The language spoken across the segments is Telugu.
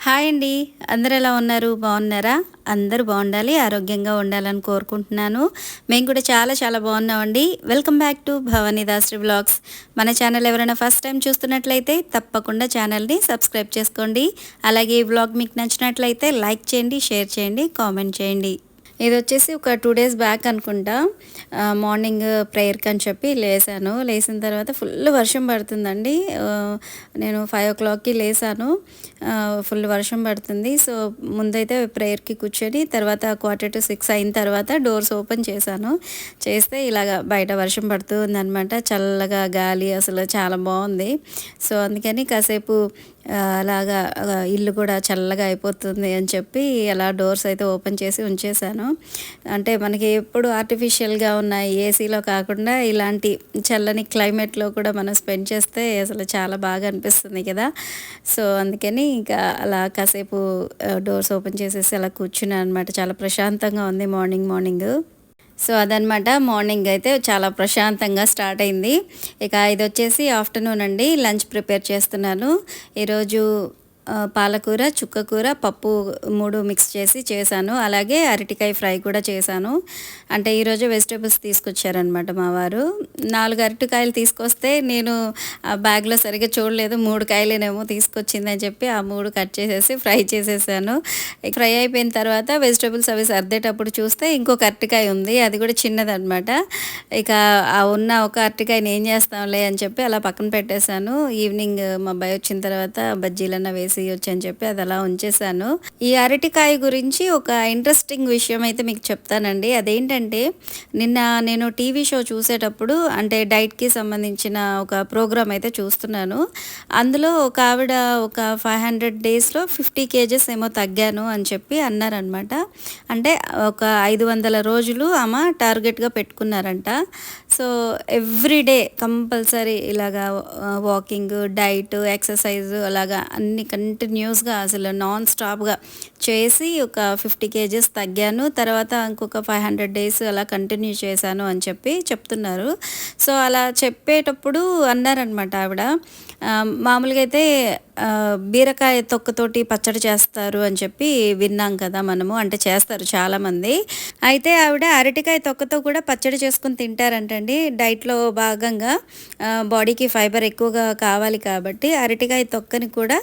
హాయ్ అండి. అందరూ ఎలా ఉన్నారు? బాగున్నారా? అందరూ బాగుండాలి, ఆరోగ్యంగా ఉండాలని కోరుకుంటున్నాను. మేము కూడా చాలా చాలా బాగున్నామండి. Welcome back to Bhavani Dasari vlogs. మన ఛానల్ ఎవరైనా ఫస్ట్ టైం చూస్తున్నట్లయితే తప్పకుండా ఛానల్ని సబ్స్క్రైబ్ చేసుకోండి. అలాగే ఈ వ్లాగ్ మీకు నచ్చినట్లయితే లైక్ చేయండి, షేర్ చేయండి, కామెంట్ చేయండి. ఇదొచ్చేసి ఒక 2 డేస్ బ్యాక్ అనుకుంటా. మార్నింగ్ ప్రేయర్‌కి అని చెప్పి లేసాను. లేసిన తర్వాత ఫుల్ వర్షం పడుతుందండి. నేను 5:00కి లేసాను. ఫుల్ వర్షం పడుతుంది. సో, ముందైతే ప్రేయర్‌కి కూర్చొని తర్వాత 5:45 అయిన తర్వాత డోర్స్ ఓపెన్ చేశాను. చేస్తే ఇలాగ బయట వర్షం పడుతూ ఉందనమాట. చల్లగా గాలి అసలు చాలా బావుంది. సో, అందుకని కాసేపు అలాగా ఇల్లు కూడా చల్లగా అయిపోతుంది అని చెప్పి అలా డోర్స్ అయితే ఓపెన్ చేసి ఉంచేశాను. అంటే మనకి ఎప్పుడు ఆర్టిఫిషియల్‌గా ఉన్న ఏసీలో కాకుండా ఇలాంటి చల్లని క్లైమేట్‌లో కూడా మనం స్పెండ్ చేస్తే అసలు చాలా బాగా అనిపిస్తుంది కదా! సో, అందుకని ఇంకా అలా కాసేపు డోర్స్ ఓపెన్ చేసేసి అలా కూర్చున్నాను అనమాట. చాలా ప్రశాంతంగా ఉంది మార్నింగ్. సో, అదనమాట. మార్నింగ్ అయితే చాలా ప్రశాంతంగా స్టార్ట్ అయింది. ఇక ఇదొచ్చేసి ఆఫ్టర్‌నూన్ అండి. లంచ్ ప్రిపేర్ చేస్తున్నాను. ఈరోజు పాలకూర, చుక్కకూర, పప్పు 3 మిక్స్ చేసి చేశాను. అలాగే అరటికాయ ఫ్రై కూడా చేశాను. అంటే ఈరోజు వెజిటబుల్స్ తీసుకొచ్చారనమాట మా వారు. 4 అరటికాయలు తీసుకొస్తే నేను బ్యాగ్‌లో సరిగ్గా చూడలేదు. 3 కాయలేనేమో తీసుకొచ్చిందని చెప్పి ఆ 3 కట్ చేసేసి ఫ్రై చేసేసాను. ఫ్రై అయిపోయిన తర్వాత వెజిటబుల్స్ అవి సర్దేటప్పుడు చూస్తే ఇంకొక అరటికాయ ఉంది. అది కూడా చిన్నదనమాట. ఇక ఆ ఉన్న ఒక అరటికాయని ఏం చేస్తాంలే అని చెప్పి అలా పక్కన పెట్టేశాను. ఈవినింగ్ మా అబ్బాయి వచ్చిన తర్వాత బజ్జీలన్నా వేసి వచ్చని చెప్పి అది అలా ఉంచేశాను. ఈ అరటికాయ గురించి ఒక ఇంట్రెస్టింగ్ విషయం అయితే మీకు చెప్తానండి. అదేంటంటే నిన్న నేను టీవీ షో చూసేటప్పుడు అంటే డైట్‌కి సంబంధించిన ఒక ప్రోగ్రామ్ అయితే చూస్తున్నాను. అందులో ఒక ఆవిడ ఒక 500 డేస్‌లో 50 కేజెస్ ఏమో తగ్గాను అని చెప్పి అన్నారనమాట. అంటే ఒక 500 రోజులు ఆమె టార్గెట్‌గా పెట్టుకున్నారంట. సో, ఎవ్రీడే కంపల్సరీ ఇలాగా వాకింగ్, డైట్, ఎక్సర్సైజ్ అలాగా అన్ని కంటిన్యూస్‌గా అసలు నాన్ స్టాప్‌గా చేసి ఒక 50 కేజెస్ తగ్గాను. తర్వాత ఇంకొక 500 డేస్ అలా కంటిన్యూ చేశాను అని చెప్పి చెప్తున్నారు. సో, అలా చెప్పేటప్పుడు అన్నారనమాట ఆవిడ. మామూలుగా అయితే బీరకాయ తొక్కతోటి పచ్చడి చేస్తారు అని చెప్పి విన్నాం కదా మనము. అంటే చేస్తారు చాలామంది. అయితే ఆవిడ అరటికాయ తొక్కతో కూడా పచ్చడి చేసుకొని తింటారంటండి. డైట్‌లో భాగంగా బాడీకి ఫైబర్ ఎక్కువగా కావాలి కాబట్టి అరటికాయ తొక్కని కూడా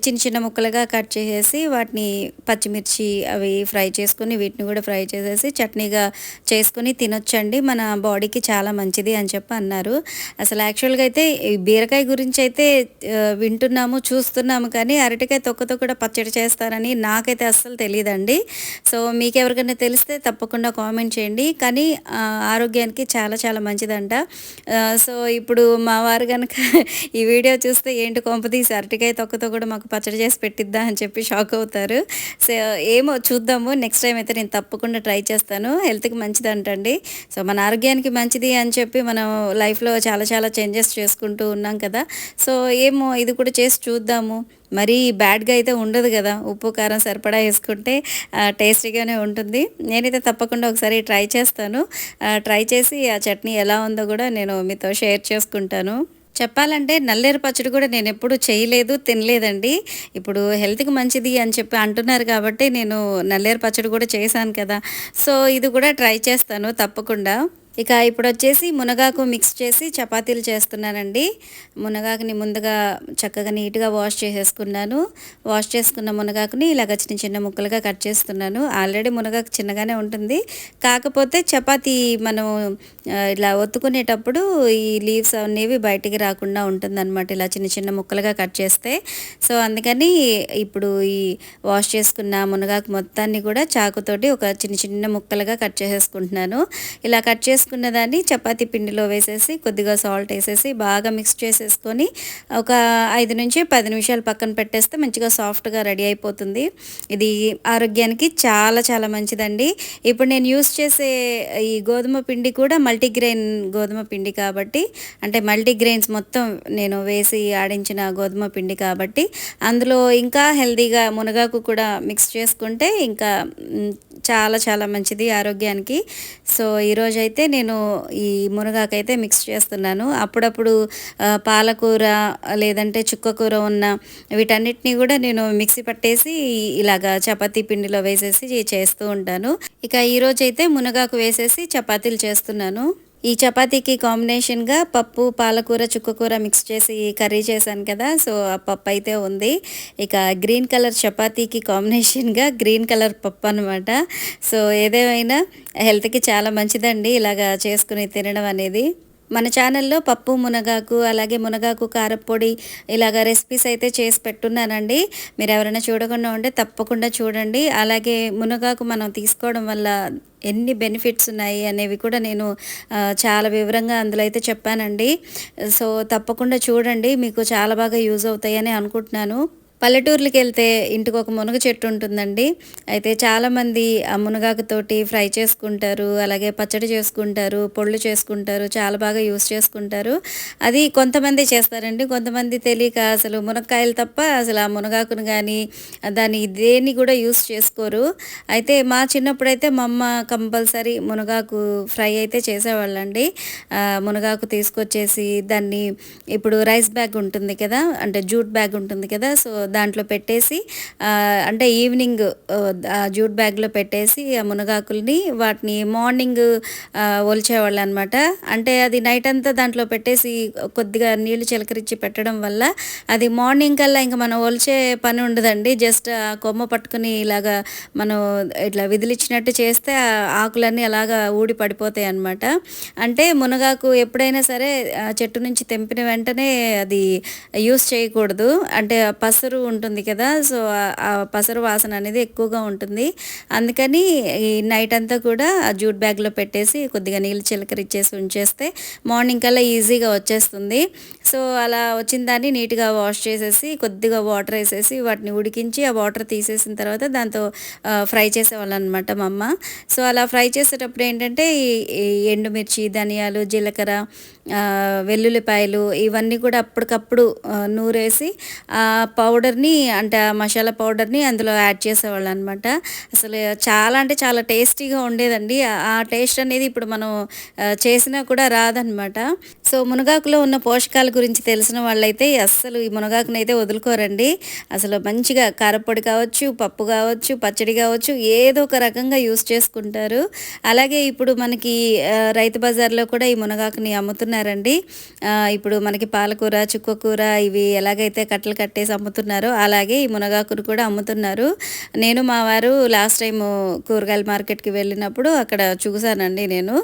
చిన్న చిన్న ముక్కలుగా కట్ చేసేసి వాటిని పచ్చిమిర్చి అవి ఫ్రై చేసుకొని వీటిని కూడా ఫ్రై చేసేసి చట్నీగా చేసుకొని తినొచ్చండి. మన బాడీకి చాలా మంచిది అని చెప్పి అన్నారు. అసలు యాక్చువల్‌గా అయితే ఈ బీరకాయ గురించి అయితే వింటున్నాము, చూస్తున్నాము కానీ అరటికాయ తొక్కతో కూడా పచ్చడి చేస్తారని నాకైతే అస్సలు తెలీదండి. సో, మీకెవరికైనా తెలిస్తే తప్పకుండా కామెంట్ చేయండి. కానీ ఆరోగ్యానికి చాలా చాలా మంచిదంట. సో, ఇప్పుడు మా వారు గనక ఈ వీడియో చూస్తే ఏంటి కొంపదీసి అరటికాయ తొక్కతో కూడా మాకు పచ్చడి చేసి పెట్టిద్దా అని చెప్పి షాక్ అవుతారు. సో, ఏమో చూద్దాము. నెక్స్ట్ టైం అయితే నేను తప్పకుండా ట్రై చేస్తాను. హెల్త్‌కి మంచిదంటండి. సో, మన ఆరోగ్యానికి మంచిది అని చెప్పి మనం లైఫ్‌లో చాలా చాలా చేంజెస్ చేసుకుంటూ ఉన్నాం కదా! సో, ఏమో ఇది కూడా చేసి చూద్దాము. మరీ బ్యాడ్‌గా అయితే ఉండదు గదా! ఉప్పు, కారం సరిపడా యేసుకుంటే టేస్టీగానే ఉంటుంది. నేనైతే తప్పకుండా ఒకసారి ట్రై చేస్తాను. ట్రై చేసి ఆ చట్నీ ఎలా ఉందో గూడా నేను మీతో షేర్ చేసుకుంటాను. చెప్పాలంటే నల్లేరు పచ్చడి కూడా నేనెప్పుడు చేయలేదు, తినలేదండి. ఇప్పుడు హెల్త్‌కి మంచిది అని చెప్పి అంటున్నారు కాబట్టి నేను నల్లేరు పచ్చడి కూడా చేశాను కదా! సో, ఇది కూడా ట్రై చేస్తాను తప్పకుండా. ఇక ఇప్పుడొచ్చేసి మునగాకు మిక్స్ చేసి చపాతీలు చేస్తున్నానండి. మునగాకుని ముందుగా చక్కగా నీట్‌గా వాష్ చేసేసుకున్నాను. వాష్ చేసుకున్న మునగాకుని ఇలాగ చిన్న చిన్న ముక్కలుగా కట్ చేస్తున్నాను. ఆల్రెడీ మునగాకు చిన్నగానే ఉంటుంది. కాకపోతే చపాతీ మనం ఇలా ఒత్తుకునేటప్పుడు ఈ లీవ్స్ అనేవి బయటికి రాకుండా ఉంటుందనమాట. ఇలా చిన్న చిన్న ముక్కలుగా కట్ చేస్తే. సో, అందుకని ఇప్పుడు ఈ వాష్ చేసుకున్న మునగాకు మొత్తాన్ని కూడా చాకుతోటి ఒక చిన్న చిన్న ముక్కలుగా కట్ చేసేసుకుంటున్నాను. ఇలా కట్ చేసుకున్న దాన్ని చపాతీ పిండిలో వేసేసి కొద్దిగా సాల్ట్ వేసేసి బాగా మిక్స్ చేసేసుకొని ఒక 5-10 నిమిషాలు పక్కన పెట్టేస్తే మంచిగా సాఫ్ట్‌గా రెడీ అయిపోతుంది. ఇది ఆరోగ్యానికి చాలా చాలా మంచిదండి. ఇప్పుడు నేను యూజ్ చేసే ఈ గోధుమ పిండి కూడా మల్టీగ్రెయిన్ గోధుమ పిండి కాబట్టి అంటే మల్టీగ్రెయిన్స్ మొత్తం నేను వేసి ఆడించిన గోధుమ పిండి కాబట్టి అందులో ఇంకా హెల్తీగా మునగాకు కూడా మిక్స్ చేసుకుంటే ఇంకా చాలా చాలా మంచిది ఆరోగ్యానికి. సో ఈరోజైతే నేను ఈ మునగాకైతే మిక్స్ చేస్తున్నాను. అప్పుడప్పుడు పాలకూర లేదంటే చుక్కకూర ఉన్న వీటన్నిటిని కూడా నేను మిక్సీ పట్టేసి ఇలాగా చపాతీ పిండిలో వేసేసి చేస్తూ ఉంటాను. ఇక ఈరోజైతే మునగాకు వేసేసి చపాతీలు చేస్తున్నాను. ఈ చపాతీకి కాంబినేషన్‌గా పప్పు, పాలకూర, చుక్కకూర మిక్స్ చేసి కర్రీ చేశాను కదా! సో, ఆ పప్పయితే ఉంది. ఇక గ్రీన్ కలర్ చపాతీకి కాంబినేషన్‌గా గ్రీన్ కలర్ పప్పనమాట. సో, ఏదేమైనా హెల్త్‌కి చాలా మంచిదండి ఇలాగా చేసుకొని తినడం అనేది. మన ఛానల్లో పప్పు, మునగాకు అలాగే మునగాకు కారప్పొడి ఇలాగ రెసిపీస్ అయితే చేసి పెట్టున్నానండి. మీరెవరైనా చూడకుండా ఉంటే తప్పకుండా చూడండి. అలాగే మునగాకు మనం తీసుకోవడం వల్ల ఎన్ని బెనిఫిట్స్ ఉన్నాయి అనేవి కూడా నేను చాలా వివరంగా అందులో అయితే చెప్పానండి. సో, తప్పకుండా చూడండి. మీకు చాలా బాగా యూజ్ అవుతాయని అనుకుంటున్నాను. పల్లెటూర్లకెళ్తే ఇంటికొక మునగ చెట్టు ఉంటుందండి. అయితే చాలామంది ఆ మునగాకుతోటి ఫ్రై చేసుకుంటారు. అలాగే పచ్చడి చేసుకుంటారు, పొళ్ళు చేసుకుంటారు. చాలా బాగా యూజ్ చేసుకుంటారు. అది కొంతమంది చేస్తారండి. కొంతమంది తెలియక అసలు మునక్కాయలు తప్ప అసలు ఆ మునగాకును గానీ, దాన్ని దేన్ని కూడా యూజ్ చేసుకోరు. అయితే మా చిన్నప్పుడైతే మా అమ్మ కంపల్సరీ మునగాకు ఫ్రై అయితే చేసేవాళ్ళండి. మునగాకు తీసుకొచ్చేసి దాన్ని ఇప్పుడు రైస్ బ్యాగ్ ఉంటుంది కదా! అంటే జూట్ బ్యాగ్ ఉంటుంది కదా! సో, దాంట్లో పెట్టేసి అంటే ఈవినింగ్ ఆ జూట్ బ్యాగ్‌లో పెట్టేసి ఆ మునగాకుల్ని వాటిని మార్నింగ్ ఒలిచేవాళ్ళనమాట. అంటే అది నైట్ అంతా దాంట్లో పెట్టేసి కొద్దిగా నీళ్లు చిలకరించి పెట్టడం వల్ల అది మార్నింగ్ కల్లా ఇంక మనం ఒలిచే పని ఉండదండి. జస్ట్ ఆ కొమ్మ పట్టుకొని ఇలాగా మనం ఇట్లా విదిలిచ్చినట్టు చేస్తే ఆ ఆకులన్నీ అలాగా ఊడి పడిపోతాయన్నమాట. అంటే మునగాకు ఎప్పుడైనా సరే చెట్టు నుంచి తెంపిన వెంటనే అది యూజ్ చేయకూడదు. అంటే పసరు ఉంటుంది కదా! సో, ఆ పసరు వాసన అనేది ఎక్కువగా ఉంటుంది. అందుకని ఈ నైట్ అంతా కూడా ఆ జూట్ బ్యాగ్‌లో పెట్టేసి కొద్దిగా నీళ్ళు చిలకరిచ్చేసి ఉంచేస్తే మార్నింగ్ కల్లా ఈజీగా వచ్చేస్తుంది. సో, అలా వచ్చిన దాన్ని నీట్‌గా వాష్ చేసేసి కొద్దిగా వాటర్ ఏసేసి వాటిని ఉడికించి ఆ వాటర్ తీసేసిన తర్వాత దాంతో ఫ్రై చేసేవాళ్ళనమాట మా అమ్మ. సో, అలా ఫ్రై చేసేటప్పుడు ఏంటంటే ఈ ఎండుమిర్చి, ధనియాలు, జీలకర్ర, వెల్లుల్లిపాయలు ఇవన్నీ కూడా అప్పటికప్పుడు నూరేసి ఆ పౌడర్‌ని అంటే ఆ మసాలా పౌడర్‌ని అందులో యాడ్ చేసేవాళ్ళనమాట. అసలు చాలా అంటే చాలా టేస్టీగా ఉండేదండి. ఆ టేస్ట్ అనేది ఇప్పుడు మనం చేసినా కూడా రాదనమాట. సో, మునగాకులో ఉన్న పోషకాల గురించి తెలిసిన వాళ్ళైతే అస్సలు ఈ మునగాకునైతే వదులుకోరండి. అసలు మంచిగా కారప్పొడి కావచ్చు, పప్పు కావచ్చు, పచ్చడి కావచ్చు ఏదో ఒక రకంగా యూజ్ చేసుకుంటారు. అలాగే ఇప్పుడు మనకి రైతు బజార్‌లో కూడా ఈ మునగాకుని అమ్ముతున్నారండి. ఇప్పుడు మనకి పాలకూర, చుక్కకూర ఇవి ఎలాగైతే కట్టలు కట్టేసి అమ్ముతున్నారో అలాగే ఈ మునగాకును కూడా అమ్ముతున్నారు. నేను మా వారు లాస్ట్ టైము కూరగాయల మార్కెట్‌కి వెళ్ళినప్పుడు అక్కడ చూసానండి నేను.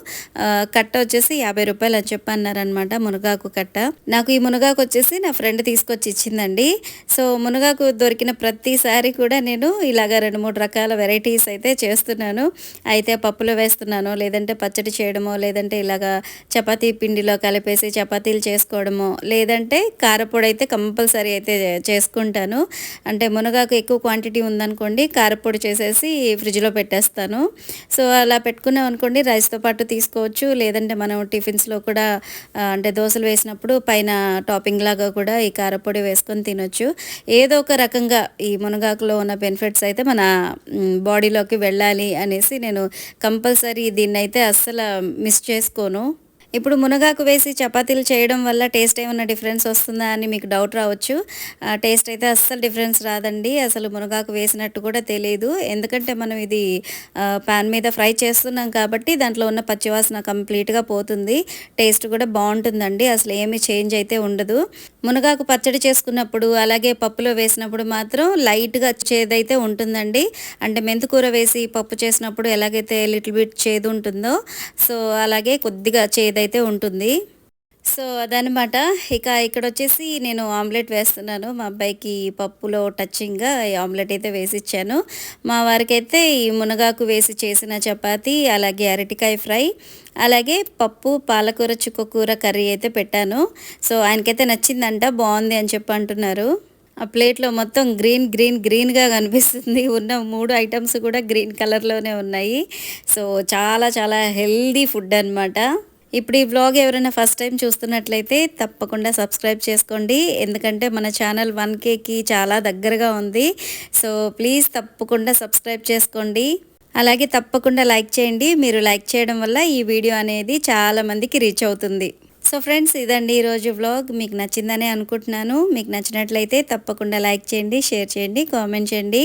కట్ట వచ్చేసి రూ. 50 అని చెప్పి అన్నారనమాట మునగాకు కట్ట. నాకు ఈ మునగాకు వచ్చేసి నా ఫ్రెండ్ తీసుకొచ్చి ఇచ్చిందండి. సో, మునగాకు దొరికిన ప్రతిసారి కూడా నేను ఇలాగ 2, 3 రకాల వెరైటీస్ అయితే చేస్తున్నాను. అయితే పప్పులో వేస్తున్నాను, లేదంటే పచ్చడి చేయడమో, లేదంటే ఇలాగా చపాతీ పిండిలో కలిపేసి చపాతీలు చేసుకోవడమో, లేదంటే కారపొడి అయితే కంపల్సరీ అయితే చేసుకుంటాను. అంటే మునగాకు ఎక్కువ క్వాంటిటీ ఉందనుకోండి కారపొడి చేసేసి ఫ్రిడ్జ్‌లో పెట్టేస్తాను. సో, అలా పెట్టుకున్నాం అనుకోండి రైస్‌తో పాటు తీసుకోవచ్చు. లేదంటే మనం టిఫిన్స్‌లో కూడా అంటే దోసలు వేసినప్పుడు పైన టాపింగ్ లాగా కూడా ఈ కారపొడి వేసుకొని తినొచ్చు. ఏదో ఒక రకంగా ఈ మునగాకులో ఉన్న బెనిఫిట్స్ అయితే మన బాడీలోకి వెళ్ళాలి అనేసి నేను కంపల్సరీ దీన్నైతే అస్సలు మిస్ చేసుకోను. ఇప్పుడు మునగాకు వేసి చపాతీలు చేయడం వల్ల టేస్ట్ ఏమన్నా డిఫరెన్స్ వస్తుందా అని మీకు డౌట్ రావచ్చు. టేస్ట్ అయితే అస్సలు డిఫరెన్స్ రాదండి. అసలు మునగాకు వేసినట్టు కూడా తెలీదు. ఎందుకంటే మనం ఇది పాన్ మీద ఫ్రై చేస్తున్నాం కాబట్టి దాంట్లో ఉన్న పచ్చివాసన కంప్లీట్‌గా పోతుంది. టేస్ట్ కూడా బావుంటుందండి. అసలు ఏమీ చేంజ్ అయితే ఉండదు. మునగాకు పచ్చడి చేసుకున్నప్పుడు అలాగే పప్పులో వేసినప్పుడు మాత్రం లైట్‌గా చేదైతే ఉంటుందండి. అంటే మెంతికూర వేసి పప్పు చేసినప్పుడు ఎలాగైతే లిటిల్ బిట్ చేదు ఉంటుందో సో, అలాగే కొద్దిగా చేదైతే ఉంటుంది. సో, అదనమాట. ఇక ఇక్కడొచ్చేసి నేను ఆమ్లెట్ వేస్తున్నాను. మా అబ్బాయికి పప్పులో టచింగ్‌గా ఈ ఆమ్లెట్ అయితే వేసిచ్చాను. మా వారికైతే ఈ మునగాకు వేసి చేసిన చపాతీ, అలాగే అరటికాయ ఫ్రై, అలాగే పప్పు, పాలకూర, చుక్కకూర కర్రీ అయితే పెట్టాను. సో, ఆయనకైతే నచ్చిందంట. బావుంది అని చెప్పి అంటున్నారు. ఆ ప్లేట్‌లో మొత్తం గ్రీన్‌గా కనిపిస్తుంది. ఉన్న 3 ఐటెమ్స్ కూడా గ్రీన్ కలర్‌లోనే ఉన్నాయి. సో, చాలా చాలా హెల్తీ ఫుడ్ అనమాట. ఇప్పుడు ఈ వ్లాగ్ ఎవరైనా ఫస్ట్ టైం చూస్తున్నట్లయితే తప్పకుండా సబ్స్క్రైబ్ చేసుకోండి. ఎందుకంటే మన ఛానల్ 1Kకి చాలా దగ్గరగా ఉంది. సో, ప్లీజ్ తప్పకుండా సబ్స్క్రైబ్ చేసుకోండి. అలాగే తప్పకుండా లైక్ చేయండి. మీరు లైక్ చేయడం వల్ల ఈ వీడియో అనేది చాలా మందికి రీచ్ అవుతుంది. సో ఫ్రెండ్స్, ఇదండి ఈరోజు వ్లాగ్. మీకు నచ్చిందనే అనుకుంటున్నాను. మీకు నచ్చినట్లయితే తప్పకుండా లైక్ చేయండి, షేర్ చేయండి, కామెంట్ చేయండి.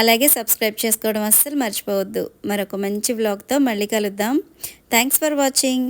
అలాగే సబ్స్క్రైబ్ చేసుకోవడం అస్సలు మర్చిపోవద్దు. మరొక మంచి వ్లాగ్తో మళ్ళీ కలుద్దాం. Thanks for watching.